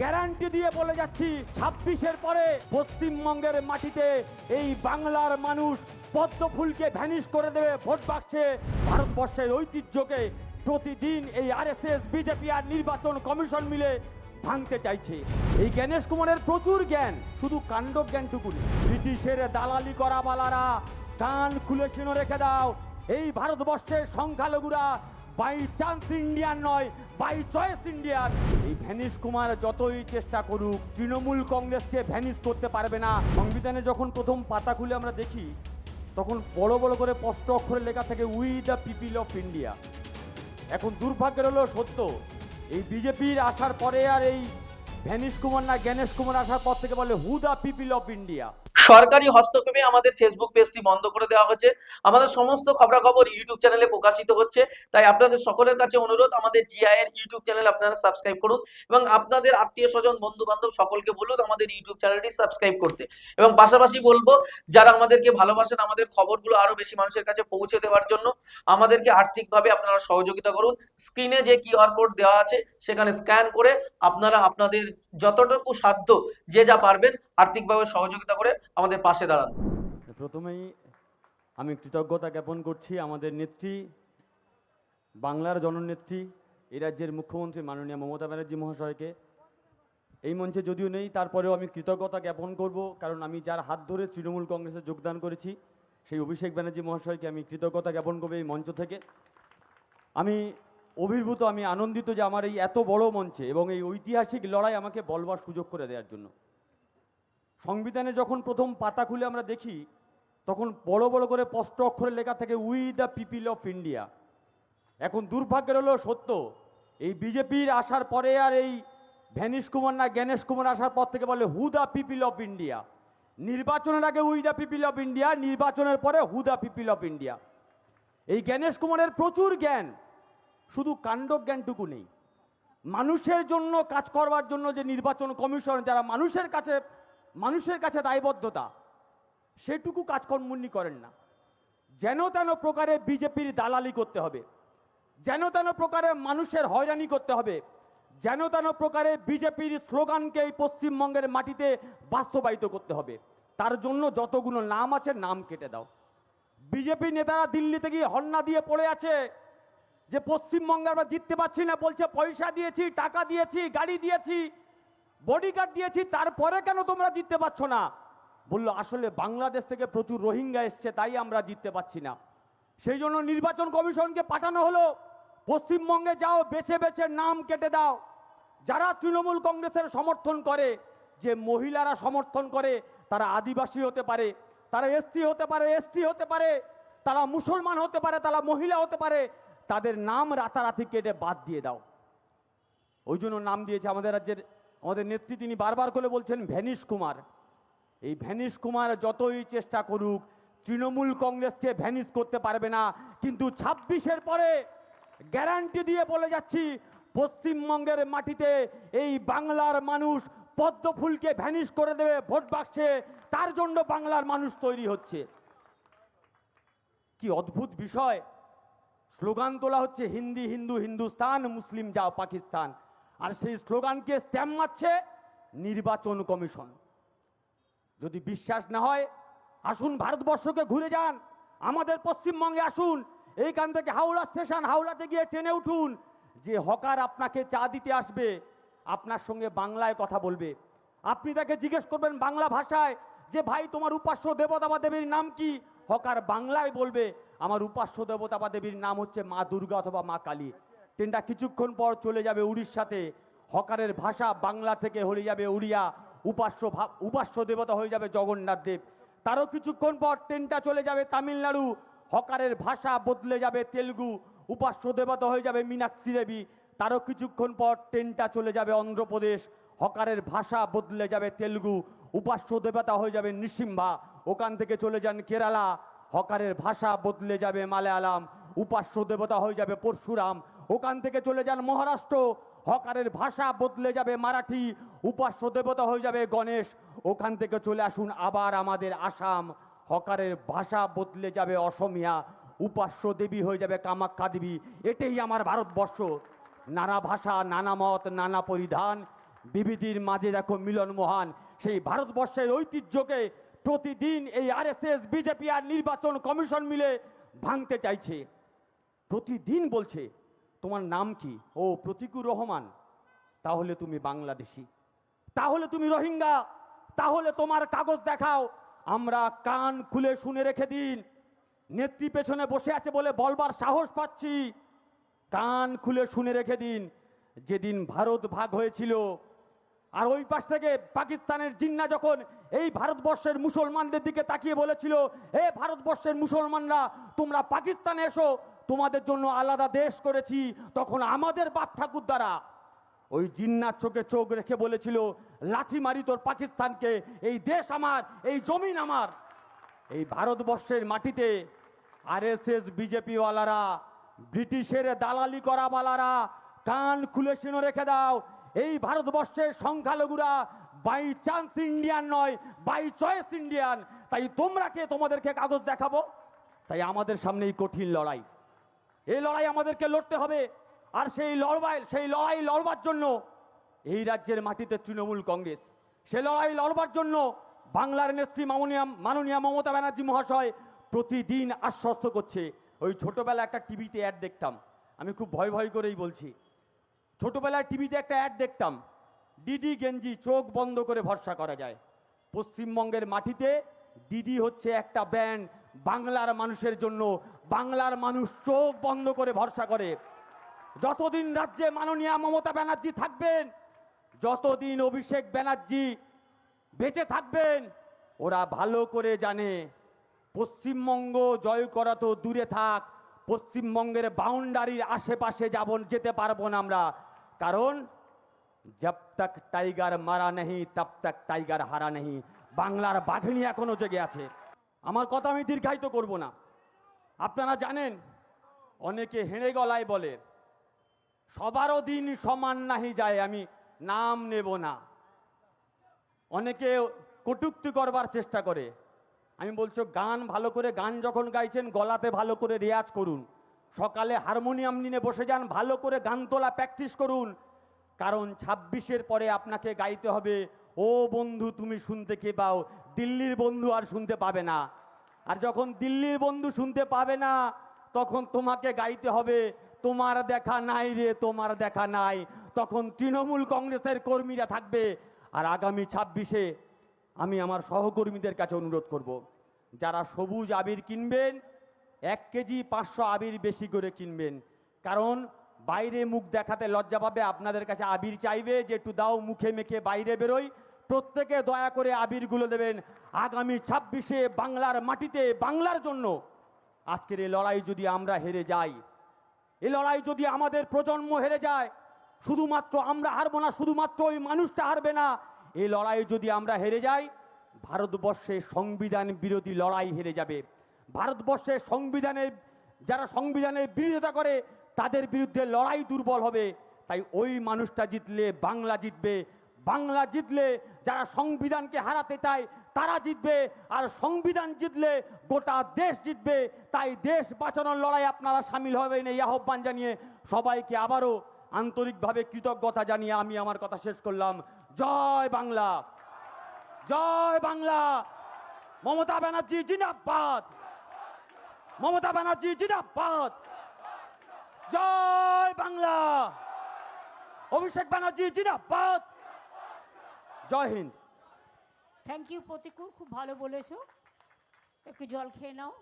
Guarantee দিয়ে বলে যাচ্ছি 26-এর পরে পশ্চিমবঙ্গের মাটিতে এই বাংলার মানুষ পদ্ম ফুলকে ভ্যানিশ করে দেবে ভোট বাক্সে। ভারতবর্ষের ঐতিহ্যকে প্রতিদিন এই আরএসএস বিজেপি আর নির্বাচন কমিশন মিলে ভাঙতে চাইছে। এই জ্ঞানেশ কুমারের প্রচুর জ্ঞান, শুধু কাণ্ড জ্ঞানটুকুনি। ব্রিটিশের দালালি করা বালারা কান খুলে শুনে রেখে দাও, এই ভারতবর্ষের সংখ্যালঘুরা বাই চান্স ইন্ডিয়ান নয়, বাই চয়েস ইন্ডিয়ান। এই ভ্যানিশ কুমার যতই চেষ্টা করুক তৃণমূল কংগ্রেসকে ভ্যানিশ করতে পারবে না। সংবিধানে যখন প্রথম পাতা খুলে আমরা দেখি তখন বড় বড় করে স্পষ্ট অক্ষরে লেখা থাকে we the people of India. এখন দুর্ভাগ্যের হলো সত্য, এই বিজেপির আসার পরে আর এই ভ্যানিশ কুমার না জ্ঞানেশ কুমার আসার পর থেকে বলে who the people of India. সরকারি হস্তক্ষেপে আমাদের ফেসবুক পেজটি বন্ধ করে দেওয়া হয়েছে। আমাদের সমস্ত খবরাখবর ইউটিউব চ্যানেলে প্রকাশিত হচ্ছে, তাই আপনাদের সকলের কাছে অনুরোধ আমাদের জিআই এর ইউটিউব চ্যানেল আপনারা সাবস্ক্রাইব করুন এবং আপনাদের আত্মীয় স্বজন বন্ধু বান্ধব সকলকে বলুন আমাদের ইউটিউব চ্যানেলটি সাবস্ক্রাইব করতে। এবং পাশাপাশি বলবো যারা আমাদেরকে ভালোবাসেন আমাদের খবরগুলো আরো বেশি মানুষের কাছে পৌঁছে দেওয়ার জন্য আমাদেরকে আর্থিকভাবে আপনারা সহযোগিতা করুন। স্ক্রিনে যে কিউআর কোড দেওয়া আছে সেখানে স্ক্যান করে আপনারা আপনাদের যতটুকু সাধ্য যে যা পারবেন আর্থিকভাবে সহযোগিতা করে আমাদের পাশে দাঁড়ান। প্রথমেই আমি কৃতজ্ঞতা জ্ঞাপন করছি আমাদের নেত্রী, বাংলার জননেত্রী, এই রাজ্যের মুখ্যমন্ত্রী মাননীয় মমতা ব্যানার্জি মহাশয়কে। এই মঞ্চে যদিও নেই তারপরেও আমি কৃতজ্ঞতা জ্ঞাপন করব, কারণ আমি যার হাত ধরে তৃণমূল কংগ্রেসে যোগদান করেছি সেই অভিষেক ব্যানার্জি মহাশয়কে আমি কৃতজ্ঞতা জ্ঞাপন করব এই মঞ্চ থেকে। আমি অভিভূত, আমি আনন্দিত যে আমার এই এত বড় মঞ্চে এবং এই ঐতিহাসিক লড়াই আমাকে বলবার সুযোগ করে দেওয়ার জন্য। সংবিধানে যখন প্রথম পাতা খুলে আমরা দেখি তখন বড় বড় করে স্পষ্ট অক্ষরে লেখা থাকে we the people of India. এখন দুর্ভাগ্যের হলো সত্য, এই বিজেপির আসার পরে আর এই ভ্যানিশ কুমার না জ্ঞানেশ কুমার আসার পর থেকে বলে who the people of India. নির্বাচনের আগে we the people of India, নির্বাচনের পরে who the people of India. এই জ্ঞানেশ কুমারের প্রচুর জ্ঞান, শুধু কাণ্ড জ্ঞানটুকু নেই। মানুষের জন্য কাজ করবার জন্য যে নির্বাচন কমিশন, যারা মানুষের কাছে দায়বদ্ধতা, সেটুকু কাজকর্মনি করেন না। যেন তেন প্রকারে বিজেপির দালালি করতে হবে, যেন তেন প্রকারে মানুষের হয়রানি করতে হবে, যেন তেন প্রকারে বিজেপির স্লোগানকে এই পশ্চিমবঙ্গের মাটিতে বাস্তবায়িত করতে হবে। তার জন্য যতগুলো নাম আছে নাম কেটে দাও। বিজেপি নেতারা দিল্লিতে গিয়ে হন্না দিয়ে পড়ে আছে যে পশ্চিমবঙ্গে আমরা জিততে পারছি না, বলছে পয়সা দিয়েছি, টাকা দিয়েছি, গাড়ি দিয়েছি, বডিগার্ড দিয়েছি, তারপরে কেন তোমরা জিততে পারছো না? বললো আসলে বাংলাদেশ থেকে প্রচুর রোহিঙ্গা এসছে তাই আমরা জিততে পারছি না। সেই জন্য নির্বাচন কমিশনকে পাঠানো হলো, পশ্চিমবঙ্গে যাও, বেছে বেছে নাম কেটে দাও। যারা তৃণমূল কংগ্রেসের সমর্থন করে, যে মহিলারা সমর্থন করে, তারা আদিবাসী হতে পারে, তারা এসসি হতে পারে, এসটি হতে পারে, তারা মুসলমান হতে পারে, তারা মহিলা হতে পারে, তাদের নাম রাতারাতি কেটে বাদ দিয়ে দাও। ওই জন্য নাম দিয়েছে আমাদের রাজ্যের আমাদের নেত্রী, তিনি বারবার করে বলছেন ভ্যানিশ কুমার। এই ভ্যানিশ কুমার যতই চেষ্টা করুক তৃণমূল কংগ্রেসকে ভ্যানিশ করতে পারবে না। কিন্তু 26-এর পরে গ্যারান্টি দিয়ে বলে যাচ্ছি পশ্চিমবঙ্গের মাটিতে এই বাংলার মানুষ পদ্ম ফুলকে ভ্যানিশ করে দেবে ভোট বাক্সে। তার জন্য বাংলার মানুষ তৈরি হচ্ছে। কি অদ্ভুত বিষয়! স্লোগান তোলা হচ্ছে হিন্দি হিন্দু হিন্দুস্তান, মুসলিম যাও পাকিস্তান, আর সেই স্লোগানকে স্ট্যাম্প মারছে নির্বাচন কমিশন। যদি বিশ্বাস না হয় আসুন ভারতবর্ষকে ঘুরে যান, আমাদের পশ্চিমবঙ্গে আসুন, এইখান থেকে হাওড়া স্টেশন, হাওড়াতে গিয়ে ট্রেনে উঠুন, যে হকার আপনাকে চা দিতে আসবে আপনার সঙ্গে বাংলায় কথা বলবে। আপনি তাকে জিজ্ঞেস করবেন বাংলা ভাষায় যে ভাই তোমার উপাস্য দেবতা বা দেবীর নাম কি? হকার বাংলায় বলবে আমার উপাস্য দেবতা বা দেবীর নাম হচ্ছে মা দুর্গা অথবা মা কালী। ট্রেনটা কিছুক্ষণ পর চলে যাবে উড়িষ্যাতে, হকারের ভাষা বাংলা থেকে হয়ে যাবে উড়িয়া, উপাস্য দেবতা হয়ে যাবে জগন্নাথ দেব। তারও কিছুক্ষণ পর ট্রেনটা চলে যাবে তামিলনাড়ু, হকারের ভাষা বদলে যাবে তেলুগু, উপাস্য দেবতা হয়ে যাবে মীনাক্ষী দেবী। তারও কিছুক্ষণ পর ট্রেনটা চলে যাবে অন্ধ্রপ্রদেশ, হকারের ভাষা বদলে যাবে তেলুগু, উপাস্য দেবতা হয়ে যাবে নৃসিম্হা। ওখান থেকে চলে যান কেরালা, হকারের ভাষা বদলে যাবে মালায়ালাম, উপাস্য দেবতা হয়ে যাবে পরশুরাম। ওখান থেকে চলে যান মহারাষ্ট্র, হকারের ভাষা বদলে যাবে মারাঠি, উপাস্য দেবতা হয়ে যাবে গণেশ। ওখান থেকে চলে আসুন আবার আমাদের আসাম, হকারের ভাষা বদলে যাবে অসমিয়া, উপাস্য দেবী হয়ে যাবে কামাখ্যা দেবী। এটাই আমার ভারতবর্ষ। নানা ভাষা, নানা মত, নানা পরিধান, বিবিধির মাঝে দেখো মিলন মহান। সেই ভারতবর্ষের ঐতিহ্যকে প্রতিদিন এই আরএসএস বিজেপি আর নির্বাচন কমিশন মিলে ভাঙতে চাইছে। প্রতিদিন বলছে তোমার নাম কি? ও প্রতীকুর রহমান। তাহলে তুমি বাংলাদেশি, তাহলে তুমি রোহিঙ্গা, তাহলে তোমার কাগজ দেখাও। আমরা কান খুলে শুনে রেখে দিন, নেত্রী পেছনে বসে আছে বলে বলবার সাহস পাচ্ছি। কান খুলে শুনে রেখে দিন, যেদিন ভারত ভাগ হয়েছিল আর ওই পাশ থেকে পাকিস্তানের জিন্না যখন এই ভারতবর্ষের মুসলমানদের দিকে তাকিয়ে বলেছিল, এ ভারতবর্ষের মুসলমানরা তোমরা পাকিস্তানে এসো, তোমাদের জন্য আলাদা দেশ করেছি, তখন আমাদের বাপ ঠাকুর দ্বারা ওই জিন্নার চোখে চোখ রেখে বলেছিল, লাঠি মারি তোর পাকিস্তানকে, এই দেশ আমার, এই জমিন আমার। এই ভারতবর্ষের মাটিতে আরএসএস বিজেপি ওয়ালারা, ব্রিটিশের দালালি করা বালারা, কান খুলে শুনে রেখে দাও, এই ভারতবর্ষের সংখ্যালঘুরা বাই চান্স ইন্ডিয়ান নয়, বাই চয়েস ইন্ডিয়ান। তাই তোমরা কে তোমাদেরকে কাগজ দেখাবো? তাই আমাদের সামনে এই কঠিন লড়াই, এই লড়াই আমাদেরকে লড়তে হবে। আর সেই লড়াই লড়বার জন্য এই রাজ্যের মাটিতে তৃণমূল কংগ্রেস, সে লড়াই লড়বার জন্য বাংলার নেত্রী মাননীয়া মমতা ব্যানার্জি মহাশয় প্রতিদিন আশ্বস্ত করছে। ওই ছোটবেলা একটা টিভিতে অ্যাড দেখতাম, আমি খুব ভয় ভয় করেই বলছি, ছোটবেলায় টিভিতে একটা অ্যাড দেখতাম, দিদি গেঞ্জি চোখ বন্ধ করে ভরসা করা যায়। পশ্চিমবঙ্গের মাটিতে দিদি হচ্ছে একটা ব্যান্ড বাংলার মানুষের জন্য। বাংলার মানুষ চোখ বন্ধ করে ভরসা করে। যতদিন রাজ্যে মাননীয়া মমতা ব্যানার্জি থাকবেন, যতদিন অভিষেক ব্যানার্জি বেঁচে থাকবেন, ওরা ভালো করে জানে পশ্চিমবঙ্গ জয় করা তো দূরে থাক, পশ্চিমবঙ্গের বাউন্ডারির আশেপাশে যেতে পারবো না আমরা। কারণ জব তক টাইগার মারা নেই তব তক টাইগার হারা নেই। বাংলার বাঘিনী এখনো জেগে আছে। আমার কথা আমি দীর্ঘায়িত করব না। আপনারা জানেন, অনেকে হেঁড়ে গলায় বলে সবারও দিন সমান নাহি যায়, আমি নাম নেব না। অনেকে কটূক্তি করবার চেষ্টা করে। আমি বলছো গান ভালো করে, গান যখন গাইছেন গলাতে ভালো করে রেয়াজ করুন, সকালে হারমোনিয়াম নিয়ে বসে যান, ভালো করে গান তোলা প্র্যাকটিস করুন। কারণ 26-এর পরে আপনাকে গাইতে হবে, ও বন্ধু তুমি শুনতে কে পাও, দিল্লির বন্ধু আর শুনতে পাবে না। আর যখন দিল্লির বন্ধু শুনতে পাবে না, তখন তোমাকে গাইতে হবে, তোমার দেখা নাই রে, তোমার দেখা নাই। তখন তৃণমূল কংগ্রেসের কর্মীরা থাকবে। আর আগামী 26-এ আমি আমার সহকর্মীদের কাছে অনুরোধ করব, যারা সবুজ আবির কিনবেন 1 কেজি 500 আবির বেশি করে কিনবেন। কারণ বাইরে মুখ দেখাতে লজ্জা পাবে, আপনাদের কাছে আবির চাইবে যে একটু দাও, মুখে মেখে বাইরে বেরোই। প্রত্যেকে দয়া করে আবিরগুলো দেবেন। আগামী 26-এ বাংলার মাটিতে বাংলার জন্য আজকের এই লড়াই যদি আমরা হেরে যাই, এই লড়াই যদি আমাদের প্রজন্ম হেরে যায়, শুধুমাত্র আমরা হারবো না, শুধুমাত্র ওই মানুষটা হারবে না, এই লড়াই যদি আমরা হেরে যাই, ভারতবর্ষের সংবিধান বিরোধী লড়াই হেরে যাবে। ভারতবর্ষের যারা সংবিধানের বিরোধিতা করে তাদের বিরুদ্ধে লড়াই দুর্বল হবে। তাই ওই মানুষটা জিতলে বাংলা জিতবে। বাংলা জিতলে যারা সংবিধানকে হারাতে চায় তারা জিতবে, আর সংবিধান জিতলে গোটা দেশ জিতবে। তাই দেশ বাঁচানোর লড়াই আপনারা সামিল হবেন, এই আহ্বান জানিয়ে সবাইকে আবারও আন্তরিকভাবে কৃতজ্ঞতা জানিয়ে আমি আমার কথা শেষ করলাম। জয় বাংলা, জয় বাংলা। মমতা ব্যানার্জি জিন্দাবাদ, মমতা ব্যানার্জি জিন্দাবাদ। জয় বাংলা, অভিষেক ব্যানার্জি জিন্দাবাদ। জয় হিন্দ। থ্যাংক ইউ প্রতিকূল, খুব ভালো বলেছো। একটু জল খেয়ে নাও।